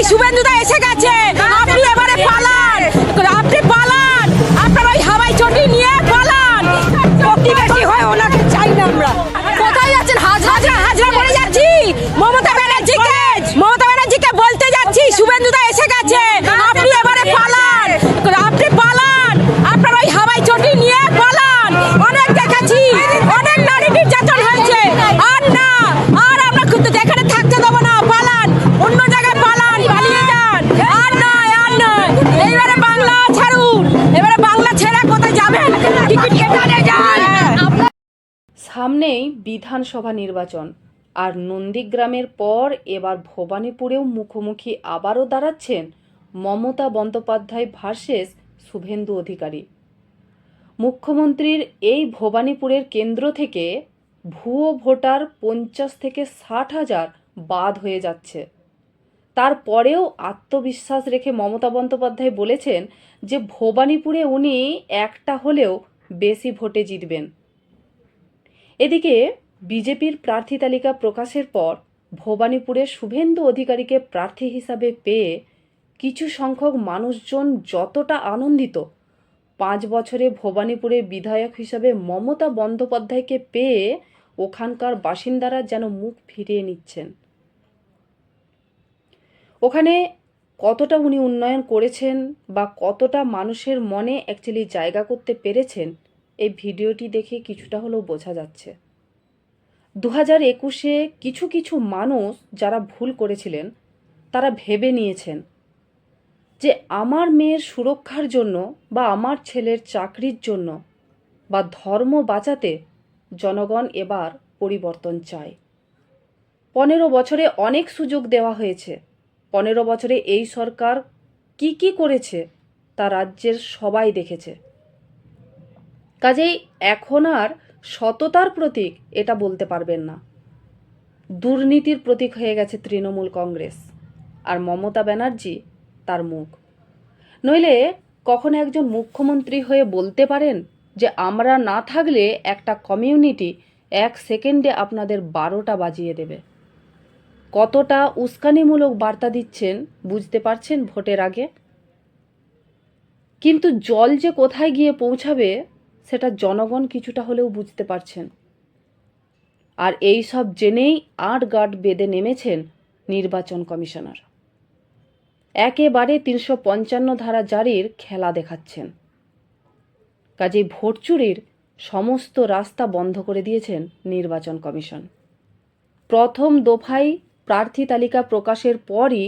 শুভেন্দুদা এসে গেছে, আপনি এবারে পালান, আপনি পালান, আপনার ওই হাওয়াই চটি নিয়ে পালান। প্রতিবেশী হয় ওনাকে চাই না আমরা। কোথায় যাচ্ছেন? হাজরা করে যাচ্ছি। মমতা ব্যানার্জিকে বলতে যাচ্ছি শুভেন্দুদা এসে গেছে, আপনি এবারে পালান, আপনি পালান, আপনার ওই হাওয়াই চটি নিয়ে পালান। অনেক দেখেছি, অনেক নারী নির্যাতন হয়েছে, আর না, আর আমরা কিন্তু যেখানে থাকতে দেবো না, পালান, অন্য জায়গায় পালান, পালিয়ে যান, আর নয়, আর নয়। এইবারে বাংলা ছাড়ুন, এবারে বাংলা ছেড়ে কোথায় যাবেন? টিকিট কেটে যান। সামনেই বিধানসভা নির্বাচন, আর নন্দীগ্রামের পর এবার ভবানীপুরেও মুখোমুখি আবারও দাঁড়াচ্ছেন মমতা বন্দ্যোপাধ্যায় ভার্সেস শুভেন্দু অধিকারী। মুখ্যমন্ত্রীর এই ভবানীপুরের কেন্দ্র থেকে ভুয়ো ভোটার 50 থেকে 60,000 বাদ হয়ে যাচ্ছে। তারপরেও আত্মবিশ্বাস রেখে মমতা বন্দ্যোপাধ্যায় বলেছেন যে ভবানীপুরে উনি একটা হলেও বেশি ভোটে জিতবেন। এদিকে বিজেপির প্রার্থী তালিকা প্রকাশের পর ভবানীপুরে শুভেন্দু অধিকারীকে প্রার্থী হিসাবে পেয়ে কিছু সংখ্যক মানুষজন যতটা আনন্দিত, 5 বছরে ভবানীপুরে বিধায়ক হিসাবে মমতা বন্দ্যোপাধ্যায়কে পেয়ে ওখানকার বাসিন্দারা যেন মুখ ফিরিয়ে নিচ্ছেন। ওখানে কতটা উনি উন্নয়ন করেছেন বা কতটা মানুষের মনে অ্যাকচুয়ালি জায়গা করতে পেরেছেন, এই ভিডিওটি দেখে কিছুটা হলেও বোঝা যাচ্ছে। 2021-এ কিছু মানুষ যারা ভুল করেছিলেন তারা ভেবে নিয়েছেন যে আমার মেয়ের সুরক্ষার জন্য বা আমার ছেলের চাকরির জন্য বা ধর্ম বাঁচাতে জনগণ এবার পরিবর্তন চায়। 15 বছরে অনেক সুযোগ দেওয়া হয়েছে। 15 বছরে এই সরকার কি করেছে তা রাজ্যের সবাই দেখেছে। কাজেই এখন আর সততার প্রতীক এটা বলতে পারবেন না। দুর্নীতির প্রতীক হয়ে গেছে তৃণমূল কংগ্রেস, আর মমতা ব্যানার্জি তার মুখ। নইলে কখনো একজন মুখ্যমন্ত্রী হয়ে বলতে পারেন যে আমরা না থাকলে একটা কমিউনিটি 1 সেকেন্ডে আপনাদের 12টা বাজিয়ে দেবে? কতটা উস্কানিমূলক বার্তা দিচ্ছেন বুঝতে পারছেন ভোটের আগে? কিন্তু জল যে কোথায় গিয়ে পৌঁছাবে সেটা জনগণ কিছুটা হলেও বুঝতে পারছেন। আর এই সব জেনেই আঁটগাঁট বেঁধে নেমেছেন নির্বাচন কমিশনার। একেবারে 355 ধারা জারির খেলা দেখাচ্ছেন। কাজেই ভোট চুরির সমস্ত রাস্তা বন্ধ করে দিয়েছেন নির্বাচন কমিশন। প্রথম দফায় প্রার্থী তালিকা প্রকাশের পরই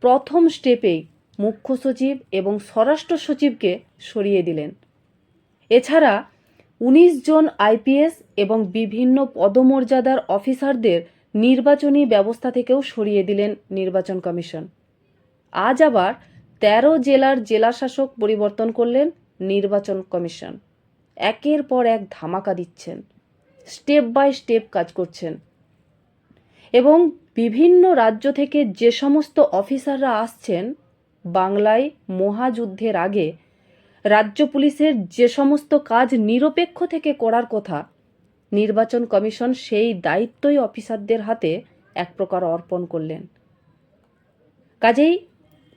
প্রথম স্টেপেই মুখ্য সচিব এবং স্বরাষ্ট্র সচিবকে সরিয়ে দিলেন। এছাড়া 19 জন আইপিএস এবং বিভিন্ন পদমর্যাদার অফিসারদের নির্বাচনী ব্যবস্থা থেকেও সরিয়ে দিলেন নির্বাচন কমিশন। আজ আবার 13 জেলার জেলাশাসক পরিবর্তন করলেন নির্বাচন কমিশন। একের পর এক ধামাকা দিচ্ছেন, স্টেপ বাই স্টেপ কাজ করছেন। এবং বিভিন্ন রাজ্য থেকে যে সমস্ত অফিসাররা আসছেন, বাংলায় মহাযুদ্ধের আগে রাজ্য পুলিশের যে সমস্ত কাজ নিরপেক্ষ থেকে করার কথা, নির্বাচন কমিশন সেই দায়িত্বই অফিসারদের হাতে এক প্রকার অর্পণ করলেন। কাজেই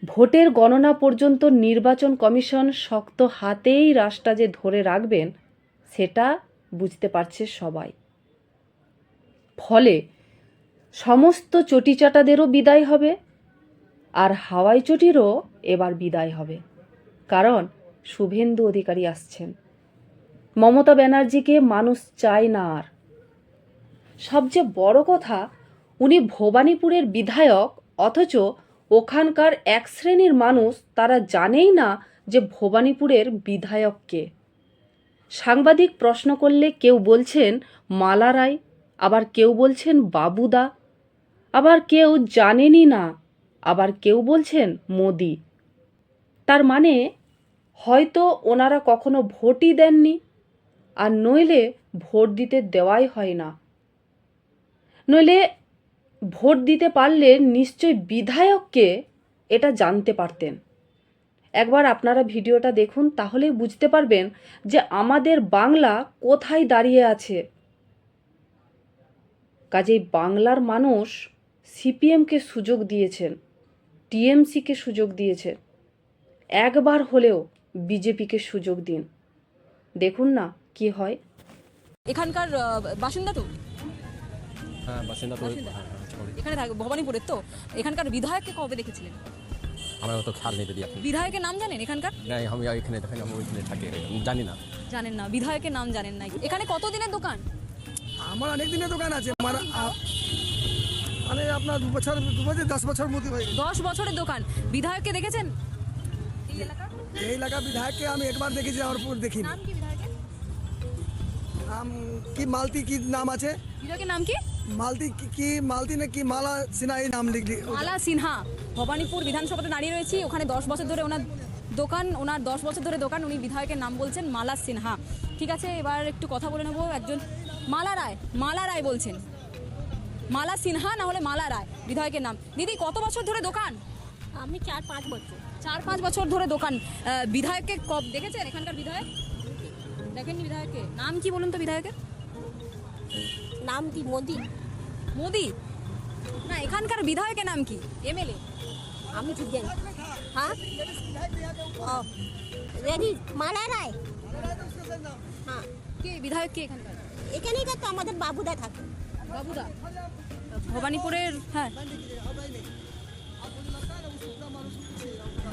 ভোটের গণনা পর্যন্ত নির্বাচন কমিশন শক্ত হাতেই রাশটা যে ধরে রাখবেন সেটা বুঝতে পারছে সবাই। ফলে সমস্ত চটিচাটাদেরও বিদায় হবে, আর হাওয়াই চটিরও এবার বিদায় হবে। কারণ শুভেন্দু অধিকারী আসছেন। মমতা ব্যানার্জিকে মানুষ চায় না আর। সবচেয়ে বড় কথা, উনি ভবানীপুরের বিধায়ক, অথচ ওখানকার এক শ্রেণীর মানুষ তারা জানেই না যে ভবানীপুরের বিধায়ক কে। সাংবাদিক প্রশ্ন করলে কেউ বলছেন মালা রায়, আবার কেউ বলছেন বাবুদা, আবার কেউ জানেনই না, আবার কেউ বলছেন মোদি। তার মানে হয়তো ওনারা কখনো ভোটই দেননি, আর নইলে ভোট দিতে দেওয়াই হয় না। নইলে ভোট দিতে পারলে নিশ্চয়ই বিধায়ককে এটা জানতে পারতেন। একবার আপনারা ভিডিওটা দেখুন, তাহলেই বুঝতে পারবেন যে আমাদের বাংলা কোথায় দাঁড়িয়ে আছে। কাজেই বাংলার মানুষ সিপিএমকে সুযোগ দিয়েছেন, টিএমসিকে সুযোগ দিয়েছে, একবার হলেও বিজেপিকে সুযোগ দিন, দেখুন না কি হয়। এখানকার বাসিন্দা তো, হ্যাঁ বাসিন্দা তো বাসিন্দা। হ্যাঁ, চলে। এখানে ভবানীপুরের তো। এখানকার বিধায়ককে কবে দেখেছিলেন? আমরা তো খেয়াল নিতে দিই এখন। বিধায়কের নাম জানেন এখানকার? না আমি এখানে দেখেন, আমি ওইখানে থাকি, জানি না। জানেন না, বিধায়কের নাম জানেন না। এখানে কতদিনের দোকান? আমার অনেক দিনের দোকান আছে আমার মানে আপনার 10 বছর মতো হয়ে গেছে। 10 বছরের দোকান। বিধায়ককে দেখেছেন এই এলাকার? এই এলাকা বিধায়ককে আমি একবার দেখেছি, আমার পর দেখিনি। নাম কি বিধায়কের? নাম কি মালতি, কি নাম আছে বিধায়কের নাম কি? মালতি, কি মালতি না কি মালা সিনহা, এই নাম লিখলি। মালা সিনহা। ভবানীপুর বিধানসভাতে দাঁড়িয়ে রয়েছি। ওখানে 10 বছর ধরে ওনার দোকান, ওনার 10 বছর ধরে দোকান। উনি বিধায়কের নাম বলছেন মালা সিনহা। ঠিক আছে, এবার একটু কথা বলে নেবো। একজন মালা রায়, মালা রায় বলছেন। মালা সিনহা না হলে মালা রায় বিধায়কের নাম। দিদি কত বছর ধরে দোকান? আমি 4-5 বছর। 4-5 বছর ধরে দোকান। বিধায়ককে কব দেখেছেন? এখানকার বিধায়ক দেখেননি? বিধায়ককে নাম কি বলুন তো? বিধায়কের নাম কি? মোদি। মোদি না, এখানকার বিধায়কের নাম কি? এমএলএ? আমি ঠিক জানি। হ্যাঁ ও রেডি মালা রায়। হ্যাঁ কে বিধায়ক? কে এখানকার? এখানেই তো আমাদের বাবুদা থাকে। বাবুদা ভবানীপুরের। হ্যাঁ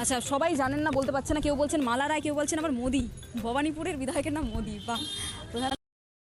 আচ্ছা, সবাই জানেন না, বলতে পারছে না। কেউ বলছেন মালা রায়, কেউ বলছেন আবার মোদি। ভবানীপুরের বিধায়কের নাম মোদি। বাহ, প্রধান